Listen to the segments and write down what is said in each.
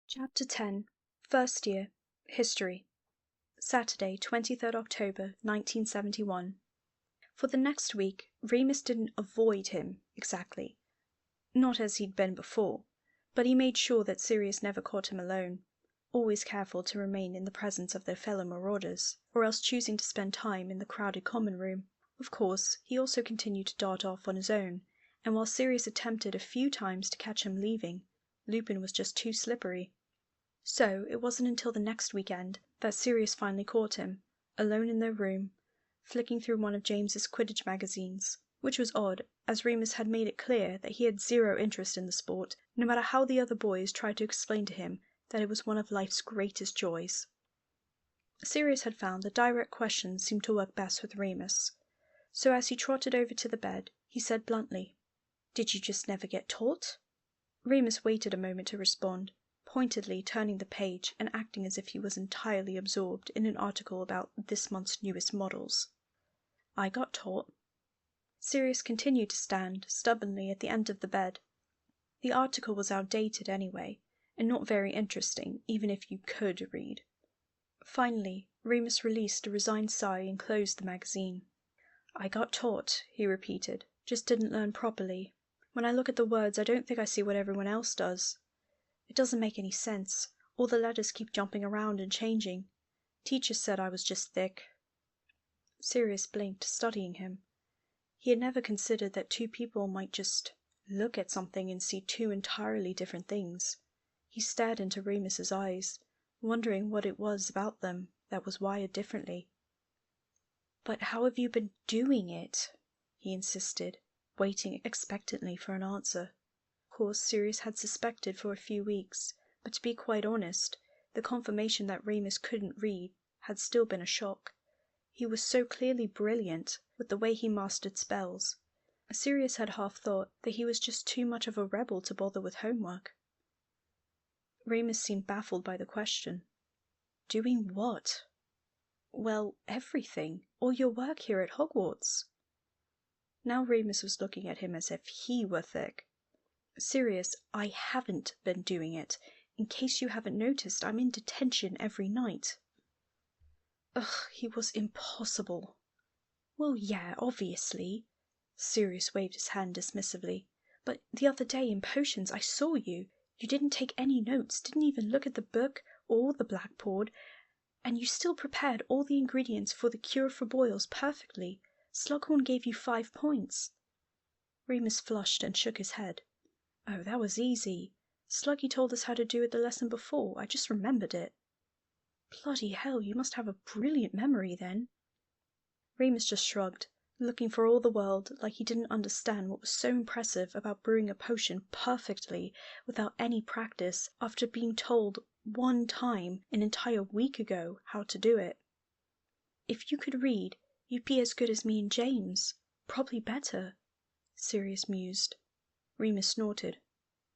Chapter 10 First Year History Saturday, 23rd October, 1971. For the next week, Remus didn't avoid him, exactly. Not as he'd been before, but he made sure that Sirius never caught him alone, always careful to remain in the presence of their fellow marauders, or else choosing to spend time in the crowded common room. Of course, he also continued to dart off on his own, and while Sirius attempted a few times to catch him leaving, Lupin was just too slippery. So it wasn't until the next weekend that Sirius finally caught him, alone in their room, flicking through one of James's Quidditch magazines, which was odd, as Remus had made it clear that he had zero interest in the sport, no matter how the other boys tried to explain to him that it was one of life's greatest joys. Sirius had found that direct questions seemed to work best with Remus, so as he trotted over to the bed, he said bluntly, "Did you just never get taught?" Remus waited a moment to respond, pointedly turning the page and acting as if he was entirely absorbed in an article about this month's newest models. "I got taught." Sirius continued to stand stubbornly at the end of the bed. The article was outdated anyway, and not very interesting, even if you could read. Finally, Remus released a resigned sigh and closed the magazine. "I got taught," he repeated, "just didn't learn properly. When I look at the words, I don't think I see what everyone else does. It doesn't make any sense. All the letters keep jumping around and changing. Teacher said I was just thick." Sirius blinked, studying him. He had never considered that two people might just look at something and see two entirely different things. He stared into Remus's eyes, wondering what it was about them that was wired differently. "But how have you been doing it?" he insisted, waiting expectantly for an answer. Of course, Sirius had suspected for a few weeks, but to be quite honest, the confirmation that Remus couldn't read had still been a shock. He was so clearly brilliant with the way he mastered spells. Sirius had half thought that he was just too much of a rebel to bother with homework. Remus seemed baffled by the question. "Doing what?" "Well, everything. All your work here at Hogwarts." Now Remus was looking at him as if he were thick. "Sirius, I haven't been doing it. In case you haven't noticed, I'm in detention every night." Ugh, he was impossible. "Well, yeah, obviously." Sirius waved his hand dismissively. "But the other day in potions I saw you. You didn't take any notes, didn't even look at the book or the blackboard, and you still prepared all the ingredients for the cure for boils perfectly. Slughorn gave you 5 points." Remus flushed and shook his head. "Oh, that was easy. Sluggy told us how to do it the lesson before. I just remembered it." "Bloody hell, you must have a brilliant memory then." Remus just shrugged, looking for all the world like he didn't understand what was so impressive about brewing a potion perfectly without any practice after being told one time an entire week ago how to do it. "If you could read, you'd be as good as me and James. Probably better," Sirius mused. Remus snorted.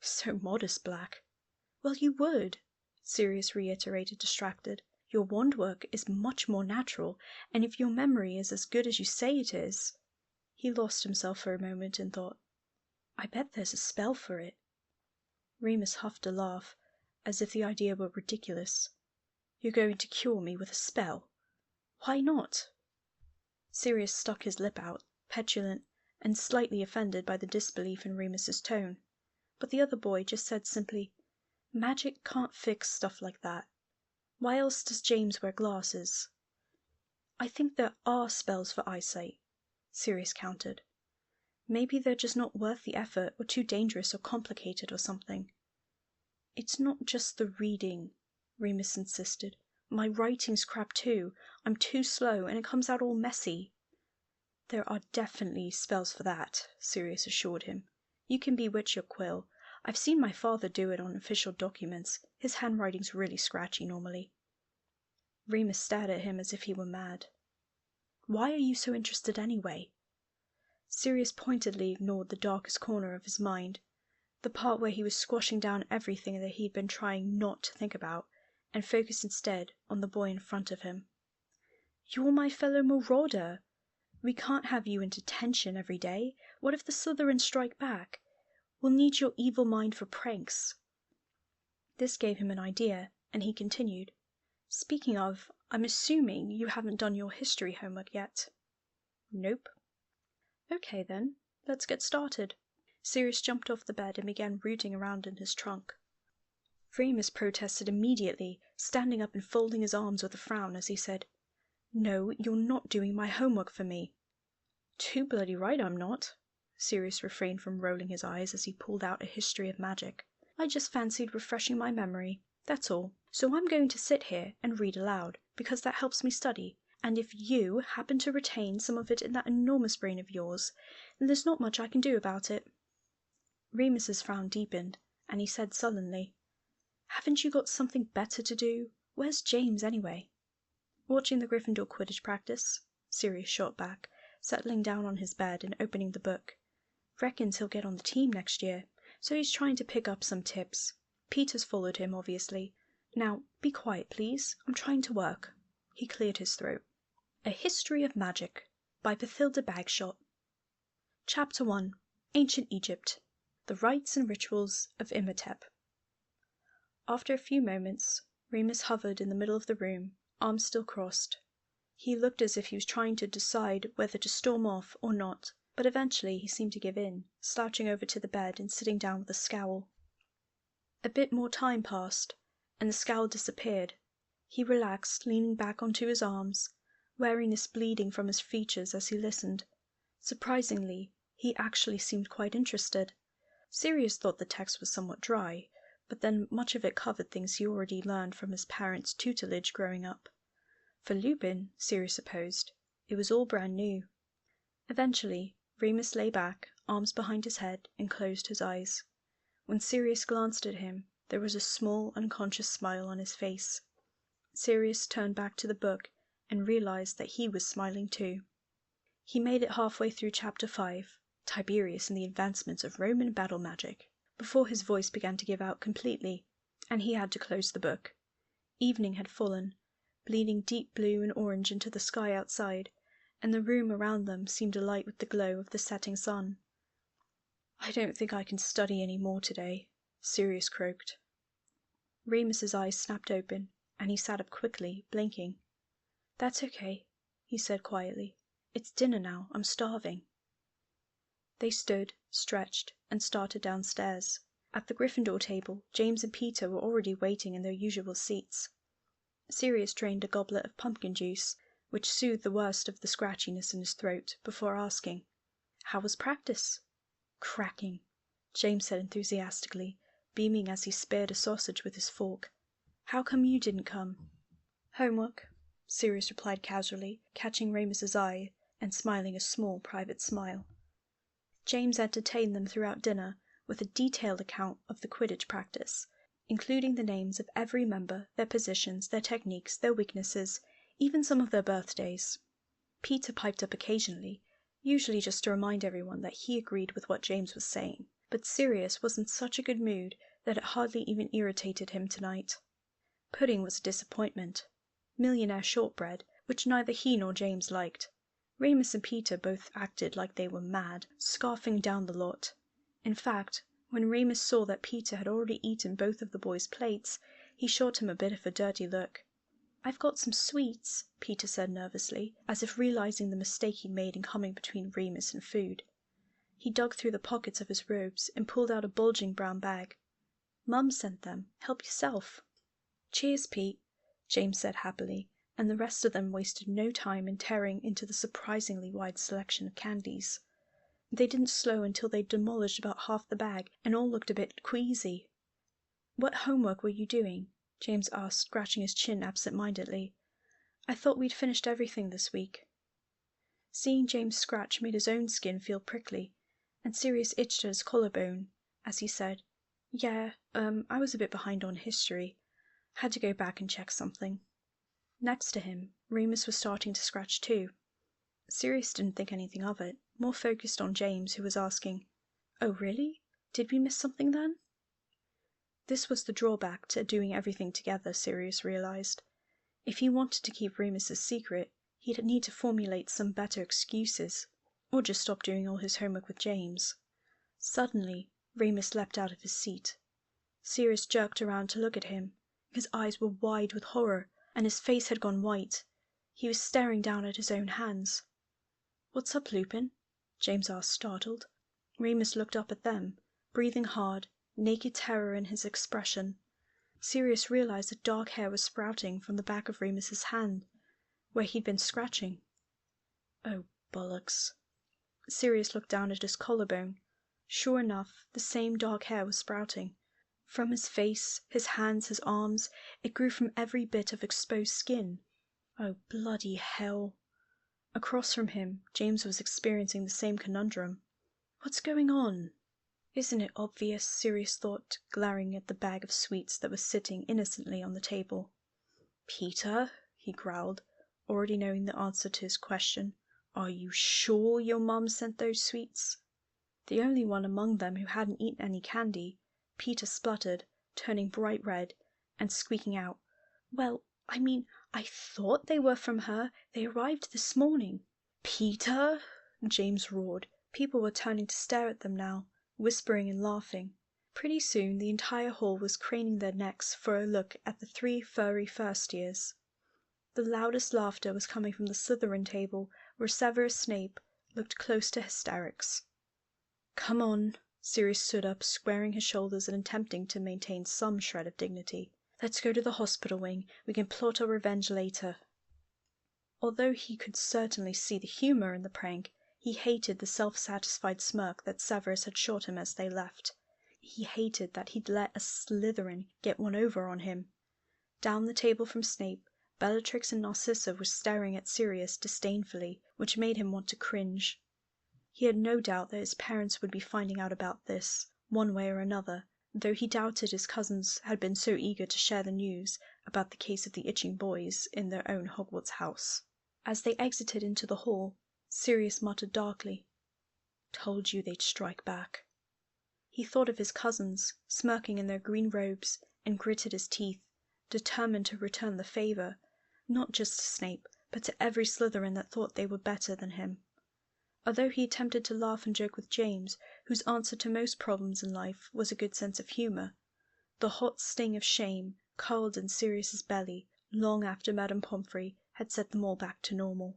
"So modest, Black." "Well, you would," Sirius reiterated, distracted. "Your wand work is much more natural, and if your memory is as good as you say it is—" He lost himself for a moment and thought, "I bet there's a spell for it." Remus huffed a laugh, as if the idea were ridiculous. "You're going to cure me with a spell? Why not?" Sirius stuck his lip out, petulant, and slightly offended by the disbelief in Remus's tone. But the other boy just said simply, "Magic can't fix stuff like that. Why else does James wear glasses?" "I think there are spells for eyesight," Sirius countered. "Maybe they're just not worth the effort, or too dangerous or complicated or something." "It's not just the reading," Remus insisted. "My writing's crap too. I'm too slow, and it comes out all messy." "There are definitely spells for that," Sirius assured him. "You can bewitch your quill. I've seen my father do it on official documents. His handwriting's really scratchy normally." Remus stared at him as if he were mad. "Why are you so interested anyway?" Sirius pointedly ignored the darkest corner of his mind, the part where he was squashing down everything that he'd been trying not to think about, and focused instead on the boy in front of him. "You're my fellow marauder. We can't have you in detention every day. What if the Slytherins strike back? We'll need your evil mind for pranks." This gave him an idea, and he continued, "Speaking of, I'm assuming you haven't done your history homework yet." "Nope." "Okay then, let's get started." Sirius jumped off the bed and began rooting around in his trunk. Remus protested immediately, standing up and folding his arms with a frown as he said, "No, you're not doing my homework for me." "Too bloody right I'm not." Sirius refrained from rolling his eyes as he pulled out a history of magic. "I just fancied refreshing my memory, that's all. So I'm going to sit here and read aloud, because that helps me study, and if you happen to retain some of it in that enormous brain of yours, then there's not much I can do about it." Remus's frown deepened, and he said sullenly, "Haven't you got something better to do? Where's James, anyway?" "Watching the Gryffindor Quidditch practice," Sirius shot back, settling down on his bed and opening the book. "Reckons he'll get on the team next year, so he's trying to pick up some tips. Peter's followed him, obviously. Now, be quiet, please. I'm trying to work." He cleared his throat. A History of Magic by Bathilda Bagshot. Chapter 1. Ancient Egypt. The Rites and Rituals of Imhotep. After a few moments, Remus hovered in the middle of the room, arms still crossed. He looked as if he was trying to decide whether to storm off or not, but eventually he seemed to give in, slouching over to the bed and sitting down with a scowl. A bit more time passed, and the scowl disappeared. He relaxed, leaning back onto his arms, weariness bleeding from his features as he listened. Surprisingly, he actually seemed quite interested. Sirius thought the text was somewhat dry, but then much of it covered things he already learned from his parents' tutelage growing up. For Lupin, Sirius supposed, it was all brand new. Eventually, Remus lay back, arms behind his head, and closed his eyes. When Sirius glanced at him, there was a small, unconscious smile on his face. Sirius turned back to the book and realized that he was smiling too. He made it halfway through Chapter 5, Tiberius and the Advancements of Roman Battle Magic, before his voice began to give out completely, and he had to close the book. Evening had fallen, bleeding deep blue and orange into the sky outside, and the room around them seemed alight with the glow of the setting sun. "I don't think I can study any more today," Sirius croaked. Remus's eyes snapped open, and he sat up quickly, blinking. "That's okay," he said quietly. "It's dinner now. I'm starving." They stood, stretched, and started downstairs. At the Gryffindor table, James and Peter were already waiting in their usual seats. Sirius drained a goblet of pumpkin juice, which soothed the worst of the scratchiness in his throat, before asking, "How was practice?" "Cracking," James said enthusiastically, beaming as he speared a sausage with his fork. "How come you didn't come?" "Homework," Sirius replied casually, catching Remus's eye and smiling a small private smile. James entertained them throughout dinner with a detailed account of the Quidditch practice, including the names of every member, their positions, their techniques, their weaknesses, even some of their birthdays. Peter piped up occasionally, usually just to remind everyone that he agreed with what James was saying, but Sirius was in such a good mood that it hardly even irritated him tonight. Pudding was a disappointment. Millionaire shortbread, which neither he nor James liked. Remus and Peter both acted like they were mad, scarfing down the lot. In fact, when Remus saw that Peter had already eaten both of the boys' plates, he shot him a bit of a dirty look. "I've got some sweets," Peter said nervously, as if realizing the mistake he'd made in coming between Remus and food. He dug through the pockets of his robes and pulled out a bulging brown bag. "Mum sent them. Help yourself." "Cheers, Pete," James said happily, and the rest of them wasted no time in tearing into the surprisingly wide selection of candies. They didn't slow until they'd demolished about half the bag and all looked a bit queasy. "What homework were you doing?" James asked, scratching his chin absent-mindedly. "I thought we'd finished everything this week." Seeing James scratch made his own skin feel prickly, and Sirius itched at his collarbone, as he said, "Yeah, I was a bit behind on history. Had to go back and check something." Next to him, Remus was starting to scratch too. Sirius didn't think anything of it, more focused on James, who was asking, "Oh, really? Did we miss something then?" This was the drawback to doing everything together, Sirius realized. If he wanted to keep Remus's secret, he'd need to formulate some better excuses, or just stop doing all his homework with James. Suddenly, Remus leapt out of his seat. Sirius jerked around to look at him. His eyes were wide with horror, and his face had gone white. He was staring down at his own hands. "What's up, Lupin?" James asked, startled. Remus looked up at them, breathing hard, naked terror in his expression. Sirius realized that dark hair was sprouting from the back of Remus's hand, where he'd been scratching. "Oh, bollocks." Sirius looked down at his collarbone. Sure enough, the same dark hair was sprouting. From his face, his hands, his arms, it grew from every bit of exposed skin. Oh, bloody hell. Across from him, James was experiencing the same conundrum. What's going on? Isn't it obvious, Sirius thought, glaring at the bag of sweets that was sitting innocently on the table. "Peter," he growled, already knowing the answer to his question, "are you sure your mum sent those sweets?" The only one among them who hadn't eaten any candy, Peter spluttered, turning bright red, and squeaking out, "Well, I thought they were from her. They arrived this morning." "Peter!" James roared. People were turning to stare at them now, whispering and laughing. Pretty soon the entire hall was craning their necks for a look at the three furry first-years. The loudest laughter was coming from the Slytherin table, where Severus Snape looked close to hysterics. "Come on." Sirius stood up, squaring his shoulders and attempting to maintain some shred of dignity. "Let's go to the hospital wing. We can plot our revenge later." Although he could certainly see the humor in the prank, he hated the self-satisfied smirk that Severus had shot him as they left. He hated that he'd let a Slytherin get one over on him. Down the table from Snape, Bellatrix and Narcissa were staring at Sirius disdainfully, which made him want to cringe. He had no doubt that his parents would be finding out about this, one way or another, though he doubted his cousins had been so eager to share the news about the case of the itching boys in their own Hogwarts house. As they exited into the hall, Sirius muttered darkly, "Told you they'd strike back." He thought of his cousins, smirking in their green robes, and gritted his teeth, determined to return the favor, not just to Snape, but to every Slytherin that thought they were better than him. Although he attempted to laugh and joke with James, whose answer to most problems in life was a good sense of humor, the hot sting of shame curled in Sirius's belly long after Madame Pomfrey had set them all back to normal.